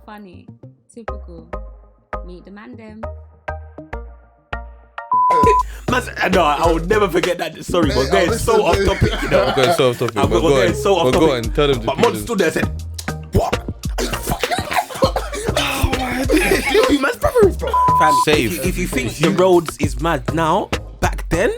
funny. Typical. Meet the Mandem. No, I will never forget that. Sorry, we're going so off topic, you know. We're going so off topic. We're going so off topic. Go on, tell them. But Montz stood there and said, "What? You know who man's brother is, bro? Fam, Safe. If you think the roads is mad now, back then,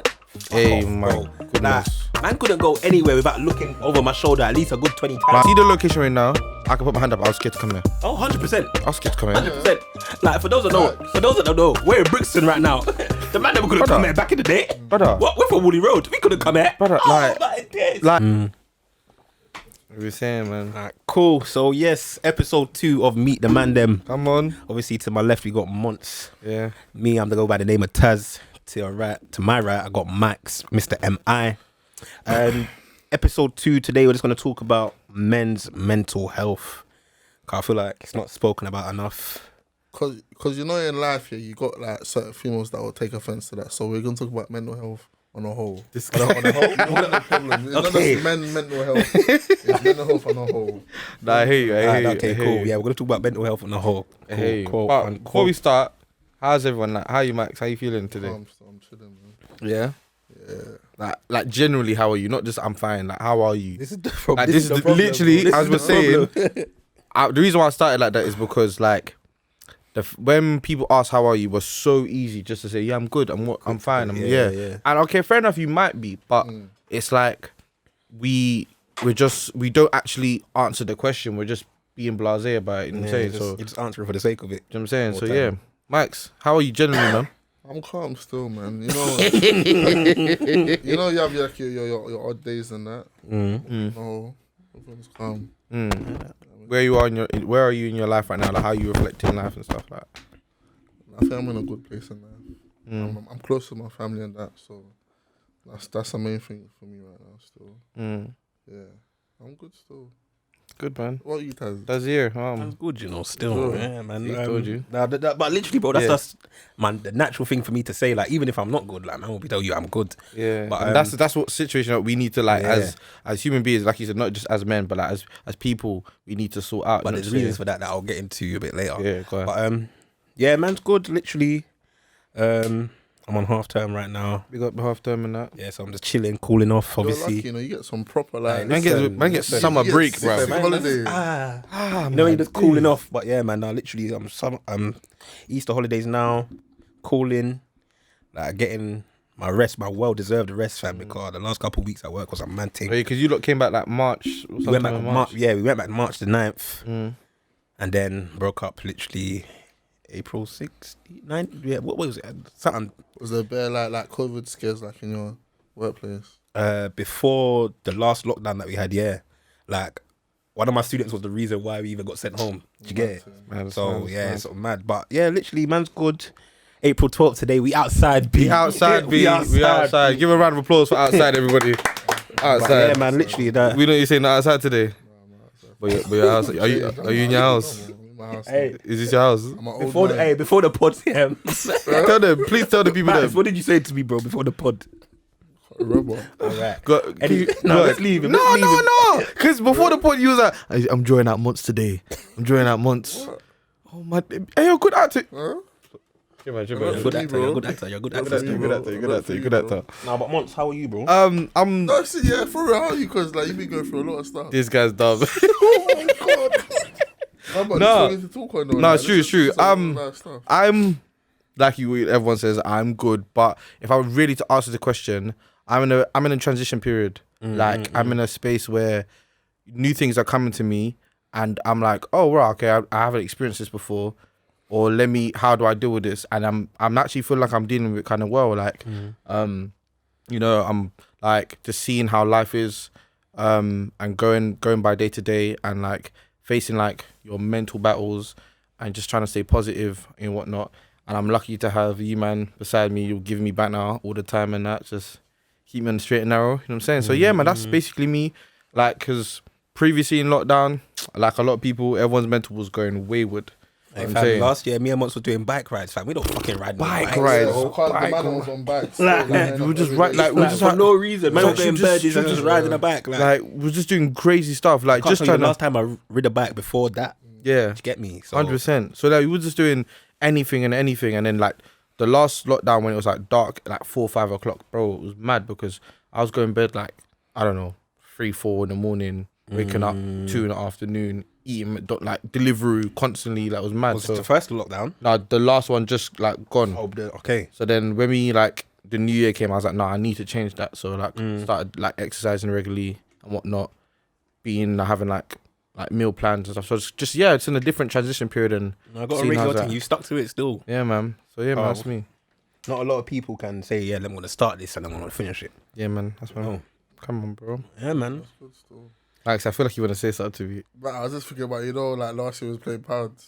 Hey, my bro. goodness. Man couldn't go anywhere without looking over my shoulder at least a good 20 times. See the location right now? I can put my hand up. I was scared to come here. Oh, 100%. I was scared to come here. 100%. Like, for those that don't know, we're in Brixton right now. The man never could have come here back in the day. Brother. What? We're from Woolly Road. We couldn't come here. Brother, my days. What you saying, man? Alright, cool. So, yes, episode 2 of Meet the Mandem. Come on. Obviously, to my left, we got Montz. Yeah. Me, I'm going to go by the name of Taz. To my right, I got Max, Mr. M.I. Episode 2, today we're just going to talk about men's mental health. Cause I feel like it's not spoken about enough. Because you know in life, you got like certain females that will take offense to that. So we're going to talk about mental health on a whole. On a whole? You know the problem. It's not just mental health. It's mental health on a whole. Nah, I hear you. Okay, cool. Yeah, we're going to talk about mental health on a whole. Cool. But before we start, how's everyone? Like, how are you, Max? How you feeling today? I'm chilling, man. Yeah. Yeah. Like generally, how are you? Not just I'm fine. Like, how are you? This is the problem. Like, this is literally, as we're saying, the reason why I started like that is because like when people ask how are you, was so easy just to say yeah I'm good, I'm fine, yeah. And okay, fair enough, you might be, but it's like we don't actually answer the question. We're just being blasé about it. You know what I'm saying? You're just answering for the sake of it. You know what I'm saying? So yeah, Max, how are you generally, man? I'm calm still, man. You know, you have like your odd days and that. No, everyone's calm. Where are you in your life right now? Like how you reflecting life and stuff like that? I think I'm in a good place in life. I'm close to my family and that, so that's the main thing for me right now still. Yeah, I'm good still. Good, man. What are you, Taz? That's here. That's good, you know, still. Yeah, man. He told you. But literally, bro, that's just, man, the natural thing for me to say. Like, even if I'm not good, like, man, will be tell you I'm good. Yeah, but that's what situation that we need to like as human beings, like you said, not just as men, but like as people, we need to sort out. But there's reasons for that I'll get into a bit later. Yeah, go ahead. But yeah, man's good. Literally, I'm on half term right now. We got half term and that. Yeah, so I'm just chilling, cooling off. Obviously, You're lucky, you get some proper like. Man gets summer break, bro. Holiday. No, you're just cooling off. But yeah, man, now literally, I'm Easter holidays now, cooling, like getting my rest, my well-deserved rest, fam. Because the last couple of weeks at work was a man thing. Because you lot came back like March. We went back March. Yeah, we went back March the 9th, and then broke up literally April 6th, 9th. Yeah, what was it? Something. Was there bare like COVID scares like in your workplace? Before the last lockdown that we had, like one of my students was the reason why we even got sent home. Did you get it? Man, so it's sort of mad. But yeah, literally, man's good. April 12th today, we outside, B. We outside. Give a round of applause for outside, everybody. Outside. But yeah, man, literally that. We know you're saying that outside today. But you're outside. Are you in your house? Hey, is this your house? Before the pod, Tell them, please tell the people that. What did you say to me, bro, before the pod? Remember? Alright. Let's leave him. No. Because before the pod, you was like, I'm drawing out Montz today. I'm drawing out Montz. Oh my! Hey, you're a good actor. You're a good actor. You're a good actor. Nah, but Montz, how are you, bro? I'm. No, see, yeah, for real, how are you? Because like you've been going through a lot of stuff. This guy's dumb. Oh my god. No, it's true. I'm like you. Everyone says I'm good, but if I were really to answer the question, I'm in a transition period. I'm in a space where new things are coming to me, and I'm like, oh, well, okay, I haven't experienced this before, or how do I deal with this? And I'm actually feel like I'm dealing with it kind of well. Like, I'm like just seeing how life is, and going by day to day, and like facing like your mental battles and just trying to stay positive and whatnot. And I'm lucky to have you, man, beside me. You're giving me back now all the time and that. Just keep me on the straight and narrow. You know what I'm saying? So yeah, man, that's basically me. Like, because previously in lockdown, like a lot of people, everyone's mental was going wayward. Hey, fam, last year, me and Montz were doing bike rides, fam. We don't fucking ride bike rides. Was on bikes. We were just for no reason. Man, we're going birdies and just riding a bike. Like, we're just doing crazy stuff. Like, just trying. Last time I rode a bike before that, Yeah. Do you get me? So 100%. So like we were just doing anything, and then like the last lockdown when it was like dark, like 4 or 5 o'clock, bro, it was mad because I was going to bed like, I don't know, 3, 4 in the morning, waking up 2 in the afternoon, eating like delivery constantly. That was mad. was So it the first lockdown? no, the last one just like gone. Okay. So then when we like the new year came, I was like, nah, I need to change that. So like started like exercising regularly and whatnot, having like meal plans and stuff. So it's in a different transition period. And I got to raise your thing. You stuck to it still. Yeah, man. So yeah, man, that's me. Not a lot of people can say, yeah, I'm going to start this and I'm going to finish it. Yeah, man, that's my. Oh. Come on, bro. Yeah, man. That's good still. Alex, I feel like you want to say something to me. But I was just thinking about, like last year was playing pounds.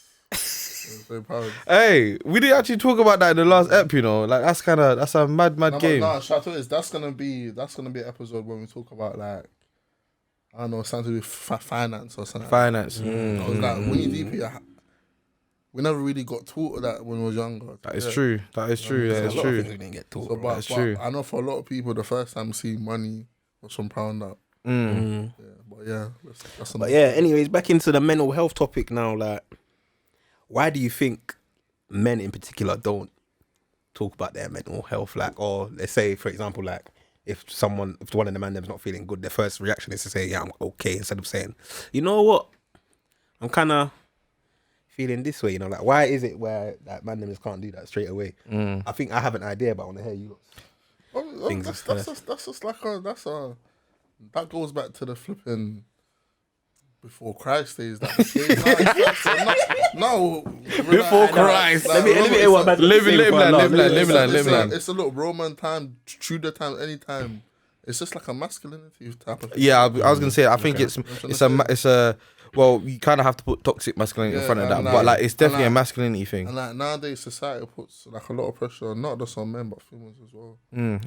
Hey, we didn't actually talk about that in the last ep, you know. Like that's a mad game. No, shout out, that's gonna be an episode when we talk about like, I don't know, something to do with finance or something. Finance. Because like when you DP, we never really got taught that when we was younger. That is true. That is true. That is A lot of things true. we didn't get taught. So, bro. That's true. I know for a lot of people, the first time seeing money was from pound up. Mm. Yeah, but yeah, that's But yeah, anyways, back into the mental health topic now. Like, why do you think men in particular don't talk about their mental health? Like, or let's say, for example, like if one of the Mandem's not feeling good, their first reaction is to say, "Yeah, I'm okay," instead of saying, "You know what, I'm kind of feeling this way." You know, like why is it where like Mandem just can't do that straight away? I think I have an idea, but I want to hear you. That's just like that goes back to the flipping before Christ days. No, Before Christ. Let me hear what Mandem Live land. It's a little Roman time, Tudor time, any time. It's just like a masculinity type of thing. Yeah, I was gonna say. I think it's a. Well, you kind of have to put toxic masculinity in front of that, but like it's definitely a masculinity thing. And like nowadays, society puts like a lot of pressure, not just on men but females as well.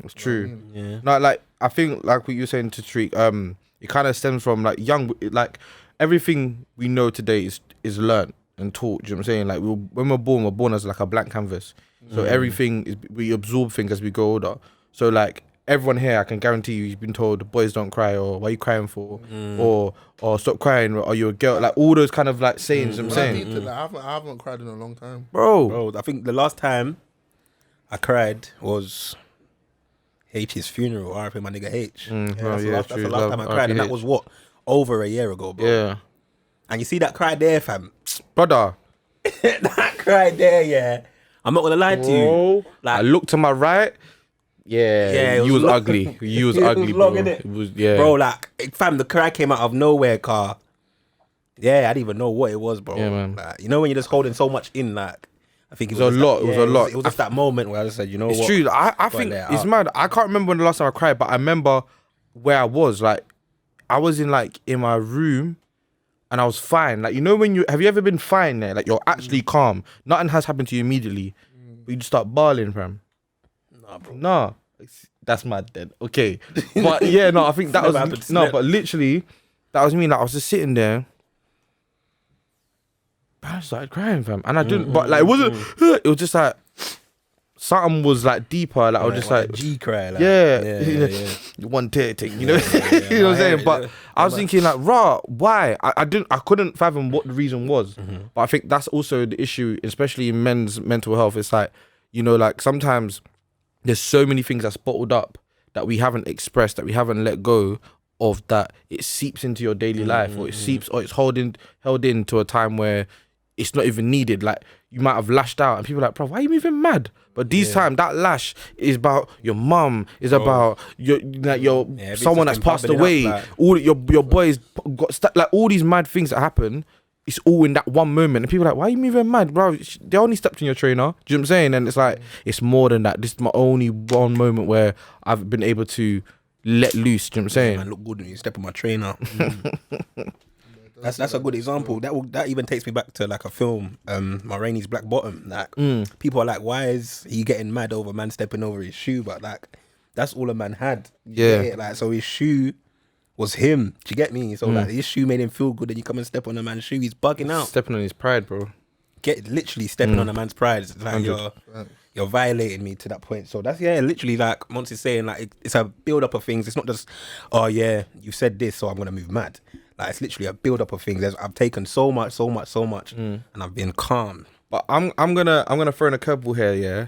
It's true. You know what I mean? Yeah. No, like I think like what you were saying to Tariq, it kind of stems from like like everything we know today is learned and taught. Do you know what I'm saying? Like when we're born as like a blank canvas. So everything is, we absorb things as we grow older. So like everyone here, I can guarantee you've been told boys don't cry, or why are you crying for, or stop crying, or you're a girl. Like all those kind of like sayings. I'm saying, I haven't cried in a long time, bro. I think the last time I cried was H's funeral. RIP my nigga H. That's the last time I cried, and that was what, over a year ago, bro. Yeah. And you see that cry there, fam, Brother. that cry there, yeah. I'm not gonna lie to you. Like, I looked to my right. Yeah, you was ugly. You was ugly, bro. It was, yeah, bro. Like, fam, the cry came out of nowhere, car. Yeah, I didn't even know what it was, bro. Yeah, man. Like, you know when you're just holding so much in, like, I think it was a lot. It was a lot. It was just that moment where I just said, you know what? It's true. I think it's mad. I can't remember when the last time I cried, but I remember where I was. Like, I was in my room, and I was fine. Like, you know when have you ever been fine there? Like, you're actually calm. Nothing has happened to you immediately, but you just start bawling, fam. Nah, bro. Nah, that's mad then. Okay, but yeah, no, I think that was but literally, that was me. Like, I was just sitting there. I started crying, fam, and I didn't. But like, it wasn't. It was just like something was like deeper. Like I was just like a G cry. Like, yeah. One tear thing, you know. You know what I'm saying? But I was thinking like, rah, why? I couldn't fathom what the reason was. But I think that's also the issue, especially in men's mental health. It's like, you know, like sometimes there's so many things that's bottled up that we haven't expressed, that we haven't let go of, that it seeps into your daily life, or it's held in to a time where it's not even needed. Like, you might have lashed out and people are like, bro, why are you moving mad? But these time, that lash is about your mum, is about your someone that's passed away. Up, like, all your boys got like all these mad things that happen. It's all in that one moment, and people are like, why are you moving mad, bro? They only stepped in your trainer. Do you know what I'm saying? And it's like, it's more than that. This is my only one moment where I've been able to let loose. Do you know what I'm saying? Man, look good when you step on my trainer. That's a good example. That even takes me back to like a film, Ma Rainey's Black Bottom. Like, people are like, why is he getting mad over man stepping over his shoe? But like, that's all a man had. Yeah. Like, so his shoe was him. Do you get me? So like, his shoe made him feel good, and you come and step on a man's shoe, he's bugging out. Stepping on his pride, bro. Literally stepping on a man's pride. It's like you're violating me to that point. So that's literally like Montz is saying, like it's a build up of things. It's not just, oh yeah, you said this, so I'm gonna move mad. Like it's literally a build up of things. I've taken so much, and I've been calm. But I'm gonna throw in a curveball here, yeah.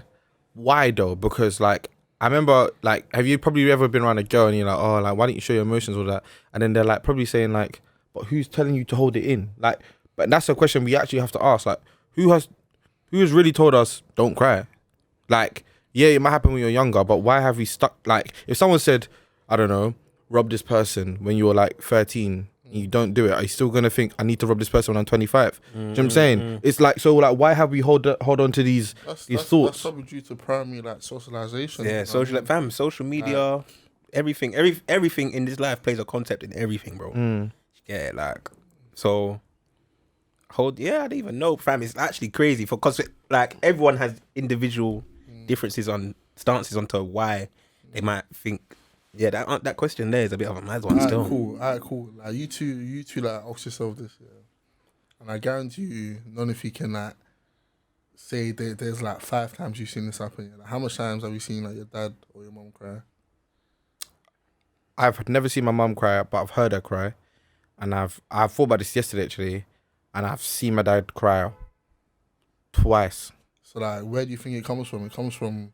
Why though? Because like I remember, like, have you probably ever been around a girl and you're like, oh, like, why don't you show your emotions or that? And then they're like probably saying like, but who's telling you to hold it in? Like, but that's a question we actually have to ask. Like, who has really told us don't cry? Like, yeah, it might happen when you're younger, but why have we stuck? Like, if someone said, I don't know, rob this person when you were like 13. You don't do it, are you still gonna think I need to rob this person when I'm 25? Do you know what I'm saying? It's like, so like, why have we hold on to these thoughts? That's probably due to primary like socialization. Yeah, social media, everything in this life plays a concept in everything, bro. Yeah, like, so I don't even know, fam. It's actually crazy because like everyone has individual differences on stances onto why they might think. Yeah, that question there is a bit of a mad one still. Alright, cool. Like you two like ask yourself this, yeah. And I guarantee you, none of you can like say there's like 5 times you've seen this happen. Like, how much times have you seen like your dad or your mum cry? I've never seen my mum cry, but I've heard her cry, and I've thought about this yesterday actually, and I've seen my dad cry twice. So like, where do you think it comes from? It comes from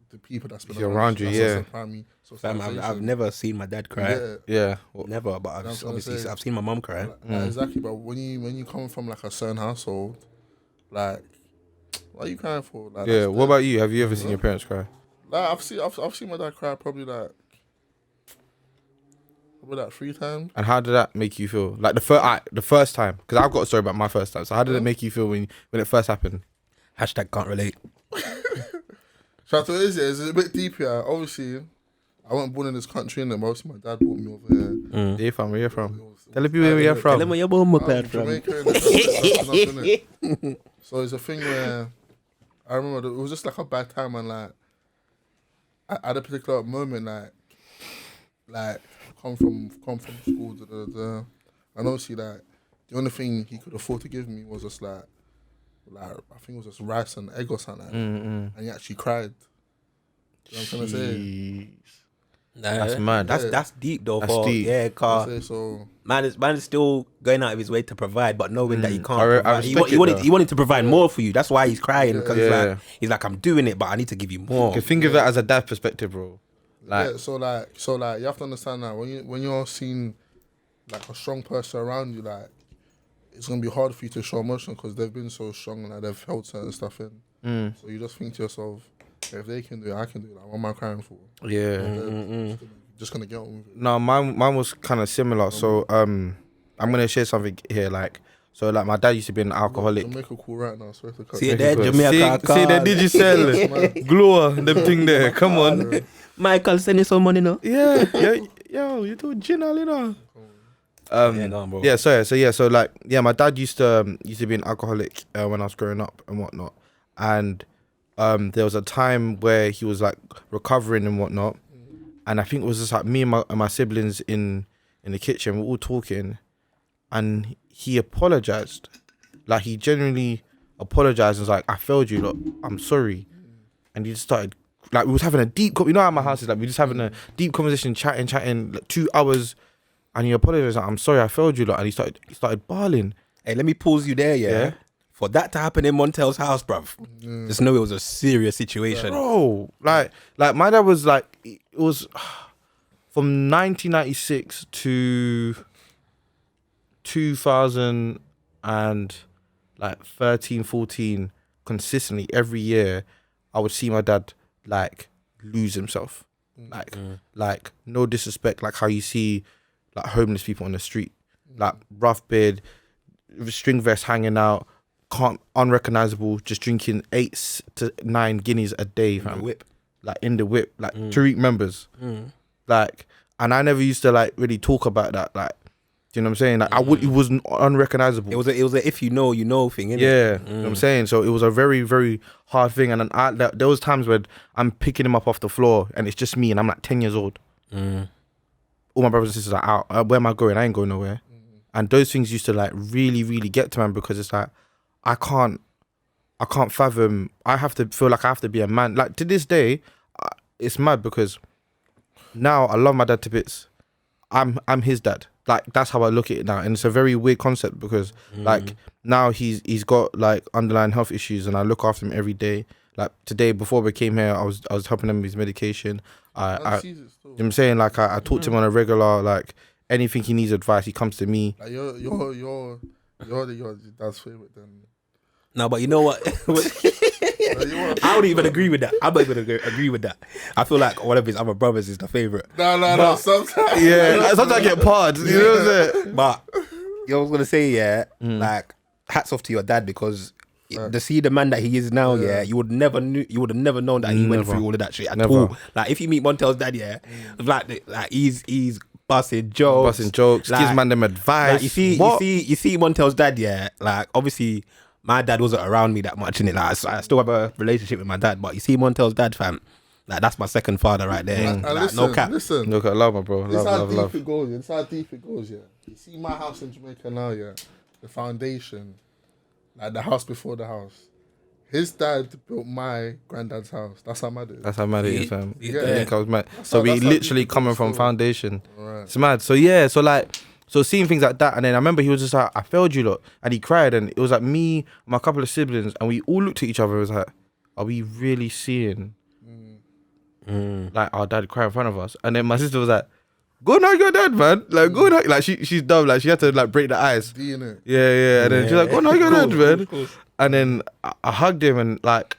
the people that's been around you, yeah. Fam, I've never seen my dad cry. Yeah. Never, but I've seen my mum cry. Like, exactly, but when you come from like a certain household, like, what are you crying for? Like, yeah. What about you? Have you ever seen your parents cry? Like, I've seen my dad cry probably like 3 times. And how did that make you feel? Like the first time, because I've got a story about my first time. So how did it make you feel when it first happened? Hashtag can't relate. Shout out to it's a bit deep here. Obviously, I wasn't born in this country, and obviously my dad brought me over here. Yeah, fam, where you from? Tell people where you're from. Tell them where you're born, my dad from. So it's a thing where I remember it was just like a bad time, and like at a particular moment, like come from school, and obviously like the only thing he could afford to give me was just like I think it was just rice and egg or something, and he actually cried. You know what I'm trying to say? That's mad. That's deep though. That's deep. Yeah, car. So Man is still going out of his way to provide, but knowing that he can't. I he wanted to provide more for you. That's why he's crying, because he's like, I'm doing it, but I need to give you more. You can think of that as a dad perspective, bro. Like, so you have to understand that when you're seeing like a strong person around you, like it's gonna be hard for you to show emotion because they've been so strong and like, they've held certain stuff in. So you just think to yourself, if they can do it, I can do it. Like, what am I crying for? Yeah. Just gonna get on with it. No, mine was kind of similar. So I'm gonna share something here. Like, so like my dad used to be an alcoholic. Jamaica cool right now. Sorry to cut. See there, Jamaica. See there, Digicel, Glow, them thing there. Come on, Michael, send you some money now. Yeah, yo, you do gin, you know. Bro. Yeah, so like, yeah, my dad used to be an alcoholic when I was growing up and whatnot, and there was a time where he was like recovering and whatnot, and I think it was just like me and my siblings in the kitchen, we're all talking, and he apologized, like he genuinely apologized and was like, I failed you, look, I'm sorry, and he just started. Like, we was having a deep, you know how my house is, like, we just having a deep conversation, chatting, like 2 hours, and he apologized, like, I'm sorry, I failed you, lot, and he started bawling. Hey, let me pause you there, yeah? For that to happen in Montel's house, bruv, just know it was a serious situation. Bro, like my dad was like, it was from 1996 to 2013, 14, consistently, every year, I would see my dad like lose himself, like no disrespect, like how you see like homeless people on the street, like rough beard, string vest hanging out, unrecognizable, just drinking 8 to 9 guineas a day, fam. In the whip, like Tariq members, like, and I never used to like really talk about that, like, do you know what I'm saying? Like, it was unrecognizable. It was a if you know thing, innit? Yeah, you know what I'm saying? So it was a very, very hard thing. And then there was times when I'm picking him up off the floor and it's just me and I'm like 10 years old. All my brothers and sisters are out. Where am I going? I ain't going nowhere. And those things used to like really, really get to me, because it's like, I can't fathom. I have to feel like I have to be a man. Like, to this day, it's mad because now I love my dad to bits. I'm his dad. like that's how I look at it now, and it's a very weird concept because like now he's got like underlying health issues, and I look after him every day. Like today, before we came here, I was helping him with his medication. You know what I'm saying, like I talk to him on a regular, like anything he needs advice, he comes to me. Like you're your dad's favorite then. No, but you know what? I don't even agree with that. I'm not even agree with that. I feel like one of his other brothers is the favorite. No. Sometimes, Sometimes I get parred. You know what I'm saying? But I was gonna say, like hats off to your dad because to see the man that he is now, you would have never known that he went through all of that shit at all. Like if you meet Montel's dad, like he's busting jokes, like, gives Mandem advice. Like, you see Montel's dad, like obviously my dad wasn't around me that much, innit? Like I still have a relationship with my dad, but you see Montel's dad, fam, like that's my second father right there. Like, listen, no cap. Listen, Look, I love my bro. It's how deep it goes. It's how deep it goes. Yeah, you see my house in Jamaica now. Yeah, the foundation, like the house before the house. His dad built my granddad's house. That's how mad it is. That's how mad it is, fam. Yeah. I was mad. So we literally coming from foundation. Right. It's mad. So yeah, so seeing things like that, and then I remember he was just like, I failed you lot, and he cried, and it was like me, my couple of siblings, and we all looked at each other. It was like, are we really seeing like our dad cry in front of us? And then my sister was like, go and hug your dad, man. Like go and hug. Like she's dumb. Like she had to like break the ice. Yeah. And then she's like, go and hug your dad, man. And then I hugged him, and like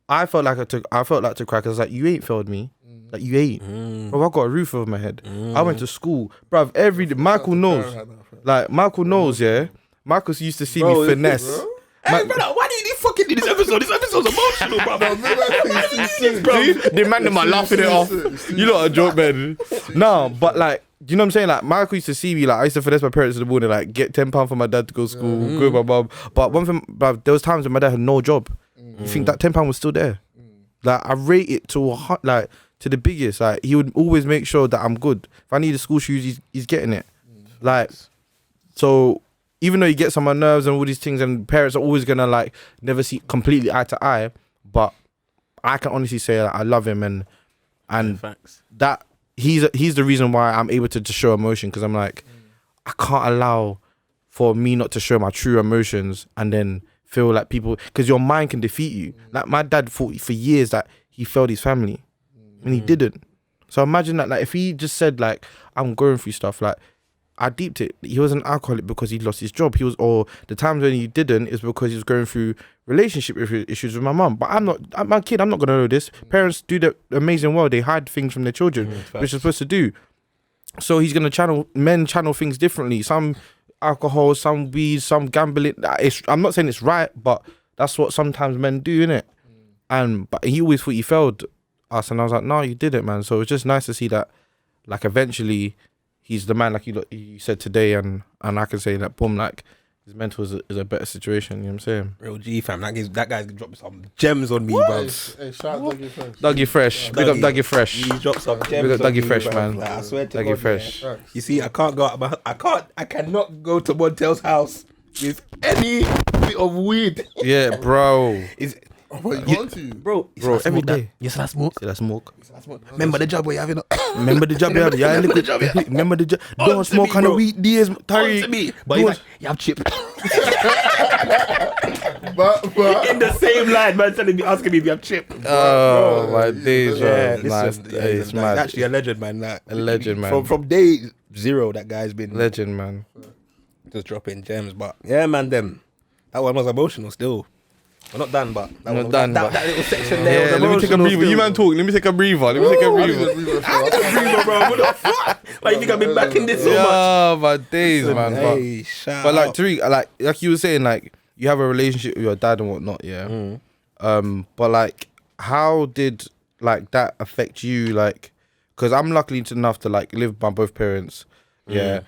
I felt like to cry because I was like, you ain't failed me. Like you ain't. Bro, I got a roof over my head. I went to school, bruv. Every day, Michael knows. Like Michael knows, yeah. Michael used to see me finesse. Hey, brother, why do you fucking do this episode? This episode's emotional, bro. The man them are laughing it off. You lot a joke, man. No, but like, do you know what I'm saying? Like, Michael used to see me, like, I used to finesse my parents in the morning, like, get £10 for my dad to go to school, go with my mum. But one thing, bruv, there was times when my dad had no job. You think that £10 was still there? Like, I rate it to the biggest. Like, he would always make sure that I'm good. If I need the school shoes, he's getting it. Like, so even though he gets on my nerves and all these things, and parents are always gonna like never see completely eye to eye, but I can honestly say that I love him, and that he's the reason why I'm able to show emotion, because I'm like, I can't allow for me not to show my true emotions and then feel like people, because your mind can defeat you. Like my dad thought for years that he failed his family, and he didn't. So imagine that, like if he just said like, I'm going through stuff, like I deeped it. He was an alcoholic because he lost his job. Or the times when he didn't is because he was going through relationship issues with my mum. But I'm a kid. I'm not gonna know this. Parents do the amazing well. They hide things from their children, which they're supposed to do. So he's gonna channel things differently. Some alcohol, some weed, some gambling. I'm not saying it's right, but that's what sometimes men do, innit? But he always thought he failed us, and I was like, no, you didn't, man. So it's just nice to see that, like, eventually he's the man, like you said today, and I can say that, boom, like his mental is a better situation. You know what I'm saying? Real G, fam. That guy's dropped some gems on me, bro. Hey, shout out Dougie Fresh. Dougie Fresh. Big up Dougie Fresh. He dropped some gems. Big up on Dougie me, Fresh, bro. man. Like, I swear to Dougie God, Fresh. Yeah. You see, I cannot go to Montel's house with any bit of weed. Yeah, bro. What you going to? Bro, Every day. Yes, I smoke. See that smoke. Remember the job where you having. Remember the job you have. Yeah, remember the job. Don't smoke on the weekdays, Tariq. But he's like, you have chip. But In the same line, man, asking me if you have chip. Oh, my days, Yeah, man. It's mad. Actually a legend, man. Like, A legend, man. From day zero, that guy's been Legend, man. just dropping gems. But yeah, man, that one was emotional still. We're not done, but that little section there was Let me take a breather. still. You man talk. Let me take a breather. Breather, bro. What the fuck? Like, you think I've been back in this so much? Yeah, my days, man. Hey, shout But like out. Tariq, like you were saying, like you have a relationship with your dad and whatnot, yeah. But like, how did like that affect you? Like, because I'm lucky enough to like live with my both parents, yeah.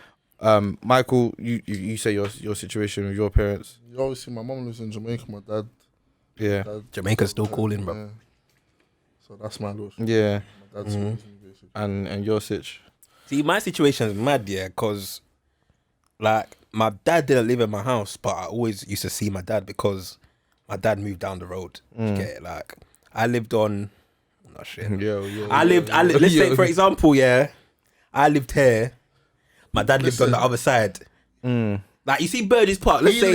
Michael, you say your situation with your parents. You obviously, my mum lives in Jamaica. My dad. Yeah. Jamaica's still calling, bro. Yeah. So that's my little. Yeah. My dad's basically. And your sitch. See, my situation is mad, yeah, because like my dad didn't live in my house, but I always used to see my dad because my dad moved down the road. You get it? Like I lived on. Shit. Yo. Let's say, for example, yeah, I lived here. my dad lived on the other side. Like you see Birdie's Park. Let's say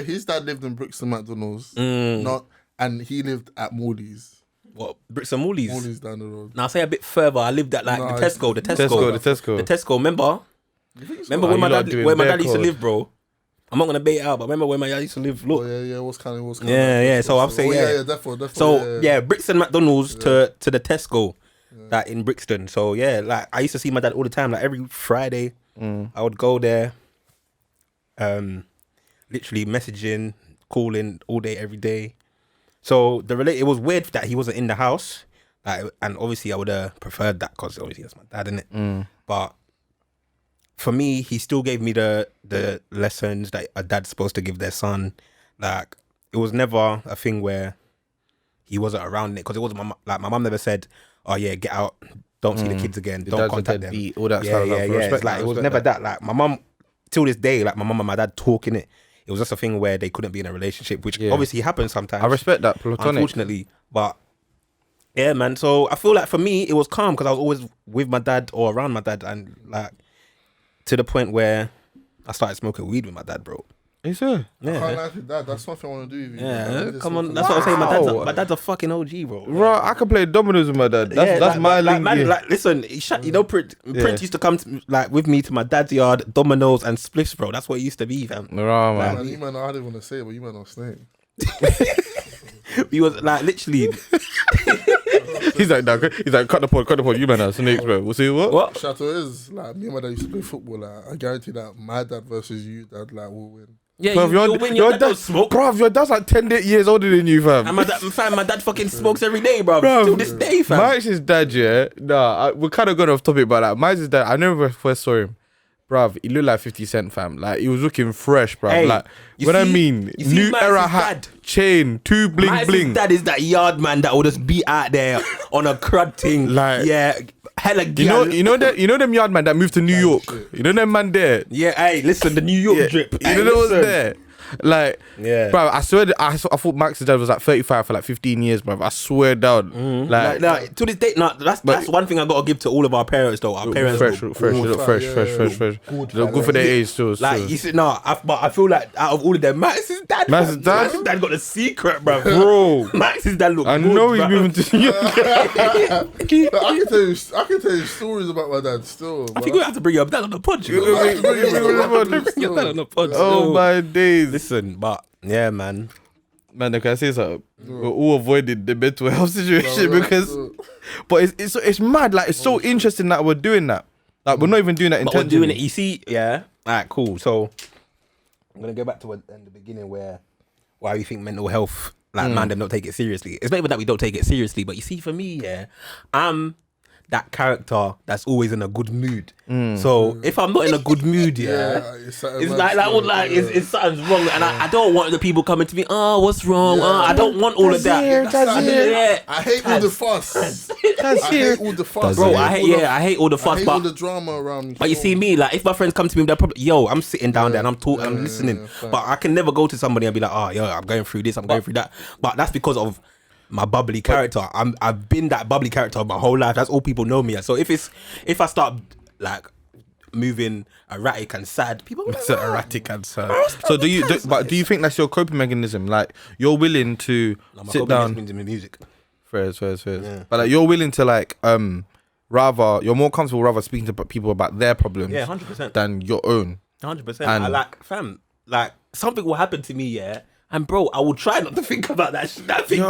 his dad lived in Brixton McDonald's, and he lived at Morley's. What, Brixton Morley's? Morley's down the road. Now say a bit further. I lived at like the Tesco. The Tesco. Remember where my dad used to live, bro? I'm not gonna bait it out, but remember where my dad used to live? Look. Oh, yeah. What's kind of. Yeah. So I'm saying definitely. So Brixton McDonald's to the Tesco, that in Brixton. So yeah, like I used to see my dad all the time. Like every Friday, I would go there. Literally messaging, calling all day, every day. So it was weird that he wasn't in the house, and obviously I would have preferred that because obviously that's my dad, innit? But for me, he still gave me the lessons that a dad's supposed to give their son. Like it was never a thing where he wasn't around it because it wasn't my mum never said, "Oh yeah, get out, don't see the kids again, don't contact them." All that stuff. It's like it was never that. Like my mum, till this day, like my mum and my dad talking it. It was just a thing where they couldn't be in a relationship, which obviously happens sometimes. I respect that, platonic. Unfortunately. But yeah, man. So I feel like for me, it was calm because I was always with my dad or around my dad, and like to the point where I started smoking weed with my dad, bro. Is it? Yeah. I can't lie with that. That's something I want to do with you. Yeah, come on. That's what I'm saying. My dad's a fucking OG, bro. Bro, I can play dominoes with my dad. That's my link. Man, like, listen, Prince used to come with me to my dad's yard, dominoes and spliffs, bro. That's what it used to be, fam. Right, man. You man, I didn't want to say it, but you man on snake. He was like literally. He's like, cut the pod. You man are snakes, bro. We'll see what. Chateau is like me and my dad used to play football. Like I guarantee that my dad versus you, dad, like will win. Yeah, bro, your dad smoke. Bro, your dad's like 10 years older than you, fam. And my dad fucking smokes every day, bro. Till this day, fam. Mikez' dad, we're kind of going off topic about that. Mikez' dad, I never first saw him. Bruv, he looked like 50 Cent, fam. Like, he was looking fresh, bruv. Hey, like, new era hat, chain, 2 bling bling. Mikez' dad is that yard man that will just be out there on a crud thing. Like, hella gal. You know them yard man that moved to New York? Shit. You know them man there? Yeah, hey, listen, the New York drip. You know what's there? Like, bro, I swear I thought Max's dad was like 35 for like 15 years, bro. I swear down. Like, to this day, that's one thing I gotta give to all of our parents though. Our parents fresh. Good for their age still. Like you said, but I feel like out of all of them, Max's dad got the secret, bro. Max's dad look. I know he's moving to New York. I can tell you stories about my dad still. I think we have to bring your dad on the pod. Bring your dad on the pod. Oh my days. Listen, but yeah, man, can I say something? We're all avoiding the mental health situation because, but it's mad. Like it's so interesting that we're doing that. Like we're not even doing that intentionally. We're doing it. You see, yeah. Alright, cool. So I'm gonna go back to the beginning where why we think mental health, like Mandem don't take it seriously. It's not even that we don't take it seriously, but you see, for me, I'm that character that's always in a good mood. So if I'm not in a good mood, it's something's wrong, and I don't want the people coming to me. Oh, what's wrong? I don't want all of that. I hate all the fuss. I hate all the fuss, bro. I hate all the fuss. I hate all the drama around me. But you see me, like if my friends come to me, they're probably, I'm sitting down there and I'm talking, I'm listening. But I can never go to somebody and be like, I'm going through this, I'm going through that. But that's because of my bubbly character. I've been that bubbly character my whole life. That's all people know me as. So if I start like moving erratic and sad, people are like, erratic and sad. So do you think that's your coping mechanism? Like you're willing to sit down in music. Fair. Yeah. But like you're willing to like you're more comfortable rather speaking to people about their problems 100% than your own. 100%. I like something will happen to me, and bro, I will try not to think about that thing.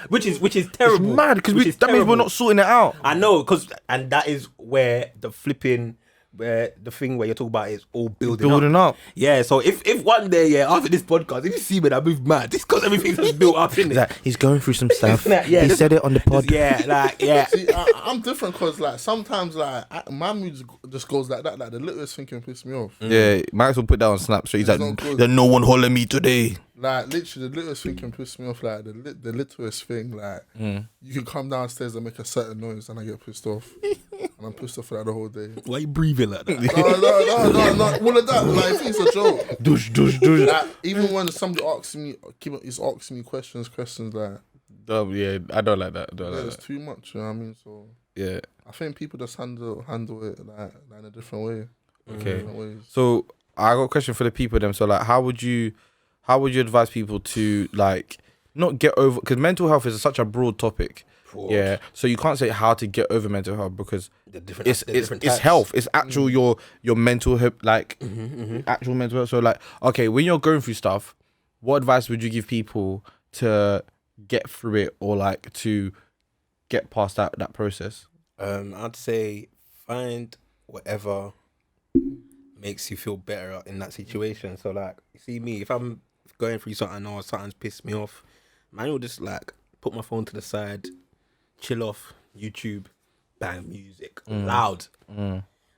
Which is terrible. It's mad because that means we're not sorting it out. I know, and that is where the flipping, where the thing where you're talking about is all building up. Yeah, so if one day, after this podcast, if you see me that I move mad, it's because everything's just built up, innit? Like, he's going through some stuff. He said it on the pod. See, I'm different because like sometimes like my mood just goes like that. Like the littlest thing can piss me off. Yeah, Max will put that on Snap. So he's like, "There's no one holding me today." Like literally, the littlest thing can piss me off. Like the littlest thing, like you can come downstairs and make a certain noise, and I get pissed off, and I'm pissed off for that the whole day. Why are you breathing like that? No, all of that. Like, I think it's a joke. Douche. Like, even when somebody asking me questions like. I don't like that. It's too much. You know what I mean? So Yeah. I think people just handle it like in a different way. Okay. Different ways. So I got a question for the people then. So like, how would you advise people to like not get over? Because mental health is such a broad topic. Yeah. So you can't say how to get over mental health because it's health. It's actual your mental health, like actual mental health. So like, okay, when you're going through stuff, what advice would you give people to get through it or like to get past that process? I'd say find whatever makes you feel better in that situation. So like, you see me, if I'm going through something or something's pissed me off, man, will just like put my phone to the side, chill off, YouTube, bang, music, loud.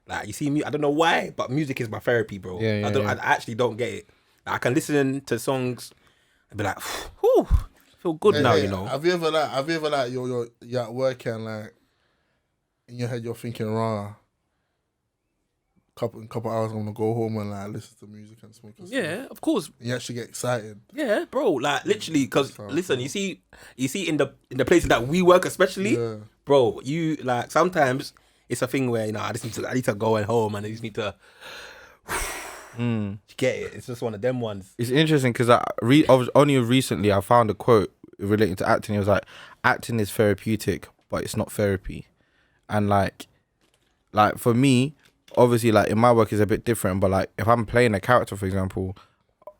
Like, you see me, I don't know why, but music is my therapy, bro. I actually don't get it. Like, I can listen to songs and be like, whew, feel good now, you know. Have you ever like you're at work and like in your head you're thinking, rah, couple hours I'm gonna go home and like listen to music and smoke and Yeah, of course. And you actually get excited. Yeah, bro. Like literally, because listen, you see in the places that we work, especially, bro. You like sometimes it's a thing where I need to go home and I just need to get it. It's just one of them ones. It's interesting because only recently I found a quote relating to acting. It was like, acting is therapeutic, but it's not therapy. And like for me, obviously, like in my work is a bit different. But like if I'm playing a character, for example,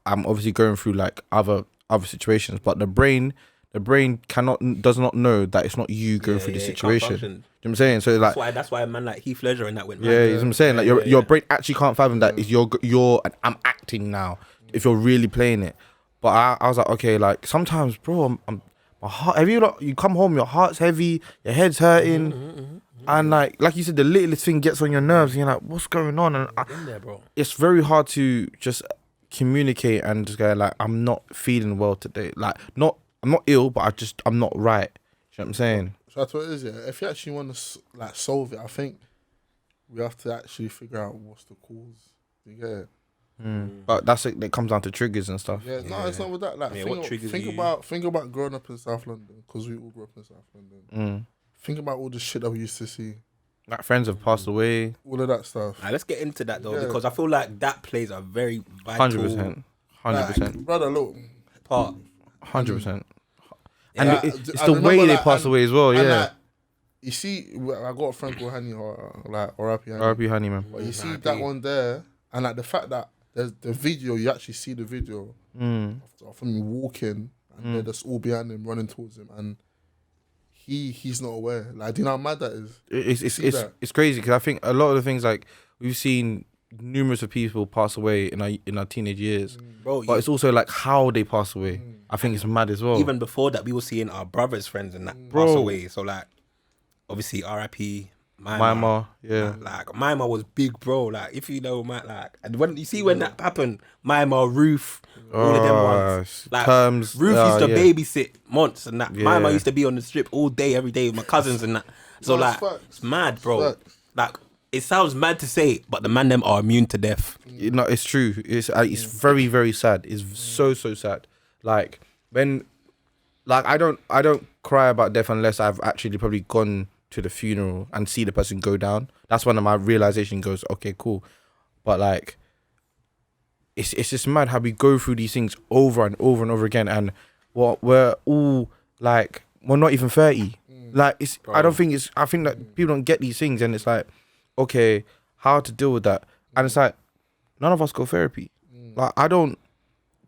I'm obviously going through like other situations. But the brain does not know that it's not you going through the situation. You know what I'm saying? So like that's why a man like Heath Ledger and that went. Yeah, you know what I'm saying. Like your brain actually can't fathom that is you're I'm acting now. If you're really playing it. But I was like, okay, like sometimes, bro, my heart. Have you like you come home, your heart's heavy, your head's hurting. And like you said, the littlest thing gets on your nerves. And you're like, what's going on? And it's very hard to just communicate and just go like, I'm not feeling well today. Like, I'm not ill, but I'm not right. You know what I'm saying? So that's what it is. Yeah. If you actually want to like solve it, I think we have to actually figure out what's the cause. You get it? But that's it. That comes down to triggers and stuff. Yeah, no, it's not with that. Like, think about growing up in South London, because we all grew up in South London. Think about all the shit that we used to see. Like friends have passed away. All of that stuff. Right, let's get into that though, because I feel like that plays a very vital 100%. Like, brother, look, part. 100%. And it's the way they pass away as well. Yeah. Like, you see, I got a friend called Honey, or R.I.P. Honey. R.I.P. Honey, man. But you see that one there, and like the fact that there's the video, you actually see the video of him walking, and they're just all behind him, running towards him, and he's not aware. Like, do you know how mad that is? It's crazy because I think a lot of the things, like we've seen numerous of people pass away in our teenage years, bro. But it's also like how they pass away. I think it's mad as well. Even before that, we were seeing our brothers' friends and that pass away. So like, obviously R.I.P. Mima, yeah. Like Mima was big, bro. Like if you know, like, and when you see when that happened, Mima, Ruth, all of them ones. Like Terms, Ruth used to babysit Montz and that. Mima used to be on the strip all day, every day with my cousins and that. So like, it's mad, bro. Like it sounds mad to say, but the Mandem are immune to death. You know, it's true. It's very, very sad. It's so sad. Like when, like I don't cry about death unless I've actually probably gone to the funeral and see the person go down. That's when my realization goes, okay, cool. But like, it's just mad how we go through these things over and over and over again, and we're all like, we're not even 30. Like it's, bro. I think that people don't get these things, and it's like, okay, how to deal with that? And it's like, none of us go therapy. Like I don't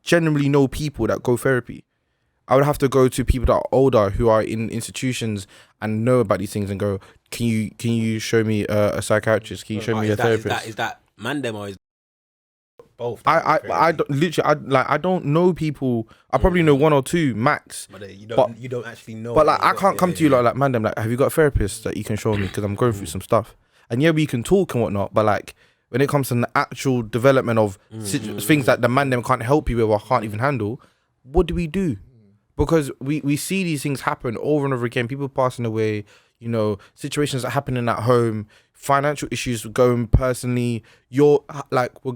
generally know people that go therapy. I would have to go to people that are older who are in institutions and know about these things and go, can you show me a psychiatrist? Can you show me a therapist? Is that Mandem or is both? I don't, literally, I don't know people. I probably know one or two max. But you don't actually know. But like I can't come to you like Mandem, like, have you got a therapist that you can show me? Because I'm going through some stuff. And yeah, we can talk and whatnot, but like when it comes to the actual development of things that the Mandem can't help you with or can't even handle, what do we do? Because we see these things happen over and over again. People passing away, you know, situations that happening at home, financial issues going personally. We're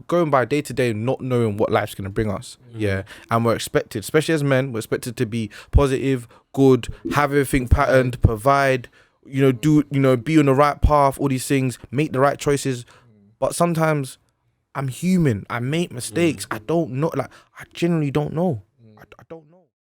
going by day to day, not knowing what life's going to bring us. Yeah. And we're expected, especially as men, we're expected to be positive, good, have everything patterned, provide, be on the right path, all these things, make the right choices. But sometimes I'm human. I make mistakes. I don't know. Like, I genuinely don't know. I don't know.